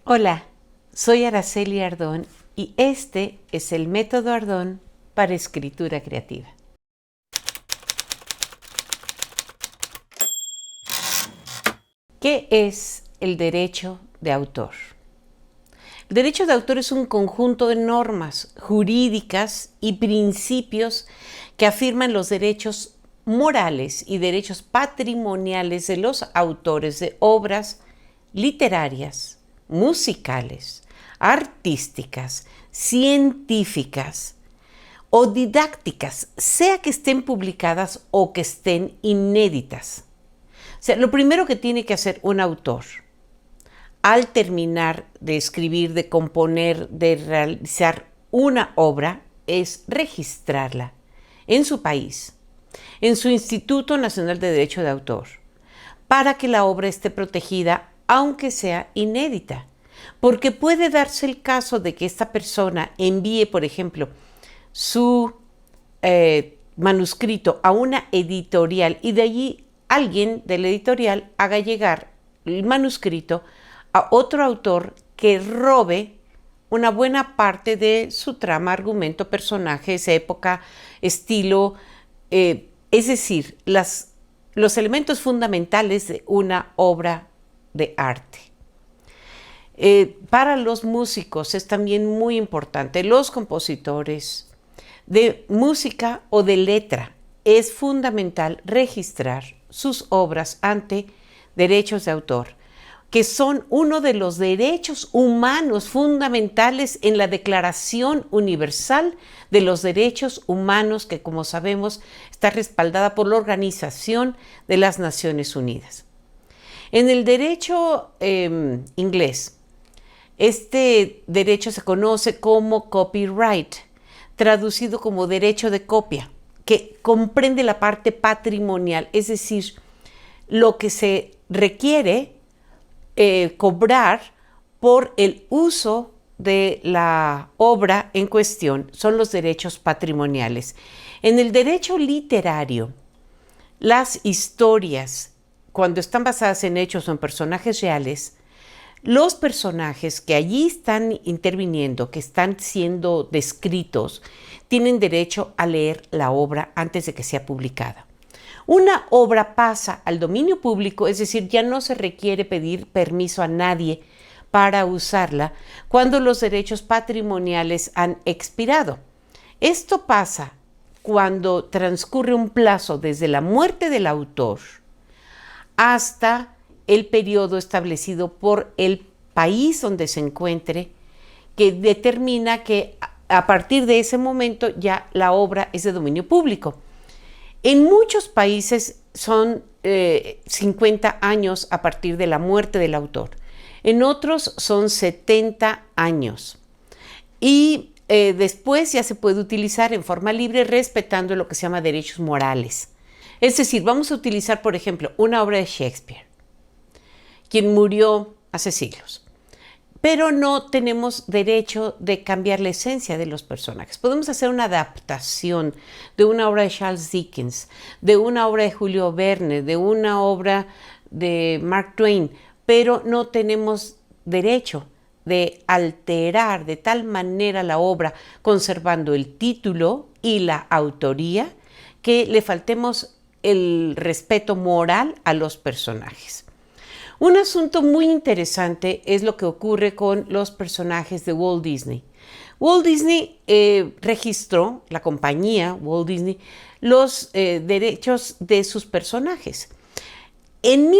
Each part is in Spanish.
Hola, soy Araceli Ardón y este es el método Ardón para escritura creativa. ¿Qué es el derecho de autor? El derecho de autor es un conjunto de normas jurídicas y principios que afirman los derechos morales y derechos patrimoniales de los autores de obras literarias, musicales, artísticas, científicas o didácticas, sea que estén publicadas o que estén inéditas. O sea, lo primero que tiene que hacer un autor al terminar de escribir, de componer, de realizar una obra es registrarla en su país, en su Instituto Nacional de Derecho de Autor, para que la obra esté protegida aunque sea inédita. Porque puede darse el caso de que esta persona envíe, por ejemplo, su manuscrito a una editorial y de allí alguien de la editorial haga llegar el manuscrito a otro autor que robe una buena parte de su trama, argumento, personajes, época, estilo, es decir, los elementos fundamentales de una obra de arte. Para los músicos es también muy importante, los compositores de música o de letra, es fundamental registrar sus obras ante derechos de autor, que son uno de los derechos humanos fundamentales en la Declaración Universal de los Derechos Humanos, que, como sabemos, está respaldada por la Organización de las Naciones Unidas. En el derecho inglés, este derecho se conoce como copyright, traducido como derecho de copia, que comprende la parte patrimonial, es decir, lo que se requiere cobrar por el uso de la obra en cuestión son los derechos patrimoniales. En el derecho literario, las historias, cuando están basadas en hechos o en personajes reales, los personajes que allí están interviniendo, que están siendo descritos, tienen derecho a leer la obra antes de que sea publicada. Una obra pasa al dominio público, es decir, ya no se requiere pedir permiso a nadie para usarla cuando los derechos patrimoniales han expirado. Esto pasa cuando transcurre un plazo desde la muerte del autor hasta el periodo establecido por el país donde se encuentre, que determina que a partir de ese momento ya la obra es de dominio público. En muchos países son 50 años a partir de la muerte del autor. En otros son 70 años. Y después ya se puede utilizar en forma libre respetando lo que se llama derechos morales. Es decir, vamos a utilizar, por ejemplo, una obra de Shakespeare, quien murió hace siglos. Pero no tenemos derecho de cambiar la esencia de los personajes. Podemos hacer una adaptación de una obra de Charles Dickens, de una obra de Julio Verne, de una obra de Mark Twain, pero no tenemos derecho de alterar de tal manera la obra, conservando el título y la autoría, que le faltemos el respeto moral a los personajes. Un asunto muy interesante es lo que ocurre con los personajes de Walt Disney. Walt Disney registró, la compañía Walt Disney, los derechos de sus personajes. En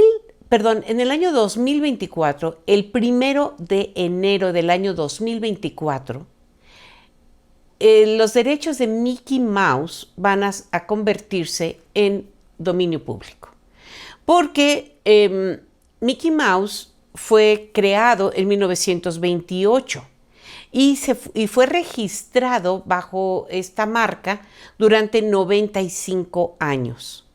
el año 2024, el 1 de enero del año 2024, los derechos de Mickey Mouse van a convertirse en dominio público. Porque Mickey Mouse fue creado en 1928 y fue registrado bajo esta marca durante 95 años.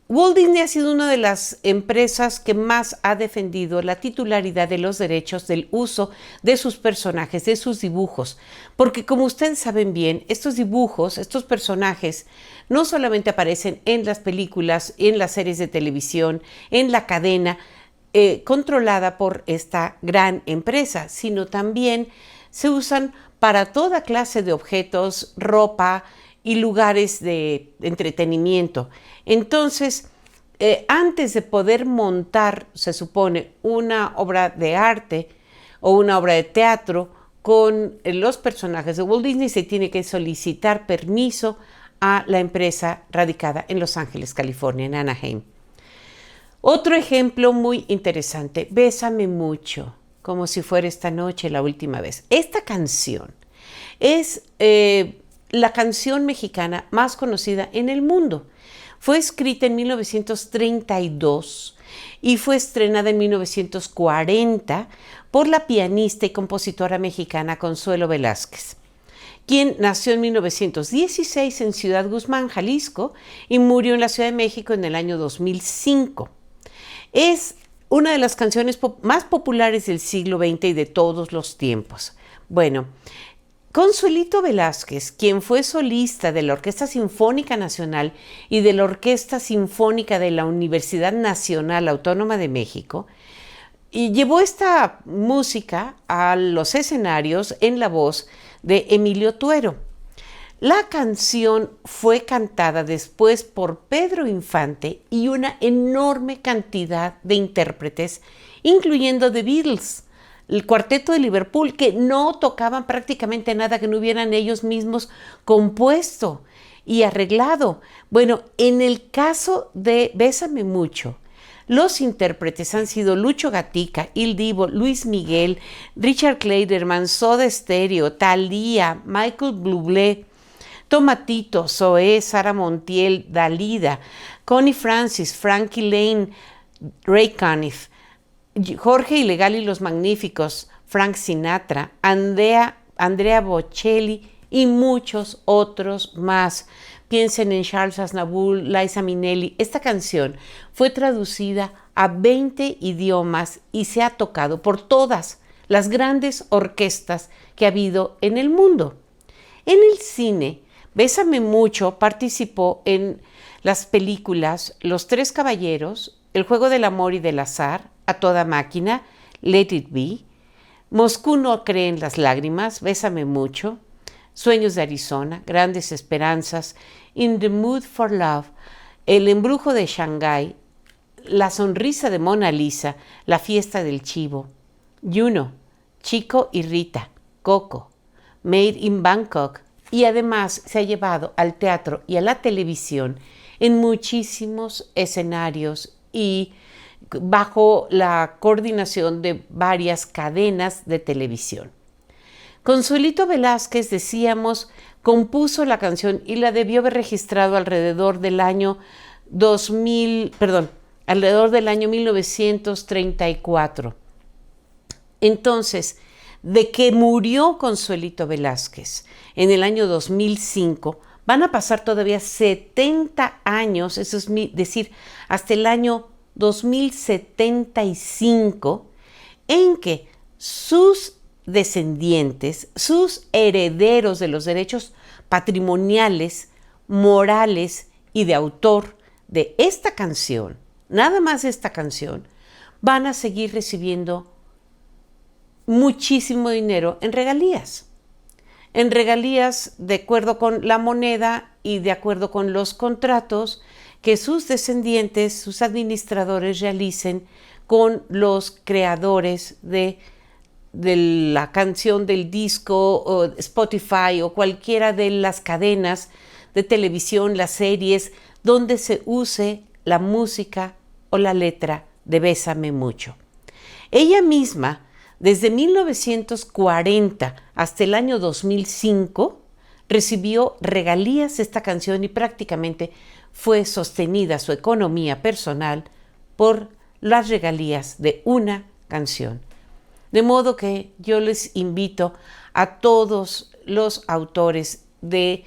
Walt Disney ha sido una de las empresas que más ha defendido la titularidad de los derechos del uso de sus personajes, de sus dibujos, porque como ustedes saben bien, estos dibujos, estos personajes, no solamente aparecen en las películas, en las series de televisión, en la cadena, controlada por esta gran empresa, sino también se usan para toda clase de objetos, ropa y lugares de entretenimiento. Entonces, antes de poder montar, se supone, una obra de arte o una obra de teatro con los personajes de Walt Disney, se tiene que solicitar permiso a la empresa radicada en Los Ángeles, California, en Anaheim. Otro ejemplo muy interesante, Bésame mucho, como si fuera esta noche la última vez. Esta canción es la canción mexicana más conocida en el mundo. Fue escrita en 1932 y fue estrenada en 1940 por la pianista y compositora mexicana Consuelo Velázquez, quien nació en 1916 en Ciudad Guzmán, Jalisco, y murió en la Ciudad de México en el año 2005. Es una de las canciones más populares del siglo XX y de todos los tiempos. Bueno, Consuelito Velázquez, quien fue solista de la Orquesta Sinfónica Nacional y de la Orquesta Sinfónica de la Universidad Nacional Autónoma de México, y llevó esta música a los escenarios en la voz de Emilio Tuero. La canción fue cantada después por Pedro Infante y una enorme cantidad de intérpretes, incluyendo The Beatles, el Cuarteto de Liverpool, que no tocaban prácticamente nada que no hubieran ellos mismos compuesto y arreglado. Bueno, en el caso de Bésame mucho, los intérpretes han sido Lucho Gatica, Il Divo, Luis Miguel, Richard Clayderman, Soda Stereo, Thalía, Michael Bublé, Tomatito, Zoé, Sara Montiel, Dalida, Connie Francis, Frankie Lane, Ray Conniff, Jorge Ilegal y los Magníficos, Frank Sinatra, Andrea Bocelli y muchos otros más. Piensen en Charles Aznavour, Liza Minnelli. Esta canción fue traducida a 20 idiomas y se ha tocado por todas las grandes orquestas que ha habido en el mundo. En el cine, Bésame mucho participó en las películas Los Tres Caballeros, El Juego del Amor y del Azar, A Toda Máquina, Let It Be, Moscú no cree en las lágrimas, Bésame mucho, Sueños de Arizona, Grandes Esperanzas, In the Mood for Love, El Embrujo de Shanghái, La Sonrisa de Mona Lisa, La Fiesta del Chivo, Juno, Chico y Rita, Coco, Made in Bangkok, y además se ha llevado al teatro y a la televisión en muchísimos escenarios y bajo la coordinación de varias cadenas de televisión. Consuelito Velázquez, decíamos, compuso la canción y la debió haber registrado alrededor del año 1934. Entonces, de que murió Consuelito Velázquez en el año 2005, van a pasar todavía 70 años, eso es decir, hasta el año 2075, en que sus descendientes, sus herederos de los derechos patrimoniales, morales y de autor de esta canción, nada más de esta canción, van a seguir recibiendo muchísimo dinero en regalías. En regalías de acuerdo con la moneda y de acuerdo con los contratos que sus descendientes, sus administradores realicen con los creadores de la canción, del disco, o Spotify o cualquiera de las cadenas de televisión, las series, donde se use la música o la letra de Bésame mucho. Ella misma, desde 1940 hasta el año 2005, recibió regalías de esta canción y prácticamente fue sostenida su economía personal por las regalías de una canción. De modo que yo les invito a todos los autores de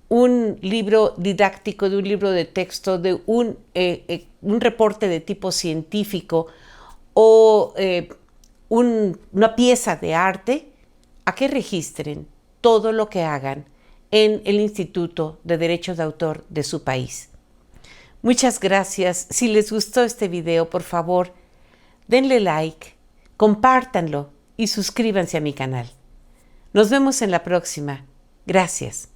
un libro didáctico, de un libro de texto, de un reporte de tipo científico o una pieza de arte, a que registren todo lo que hagan en el Instituto de Derechos de Autor de su país. Muchas gracias. Si les gustó este video, por favor, denle like, compártanlo y suscríbanse a mi canal. Nos vemos en la próxima. Gracias.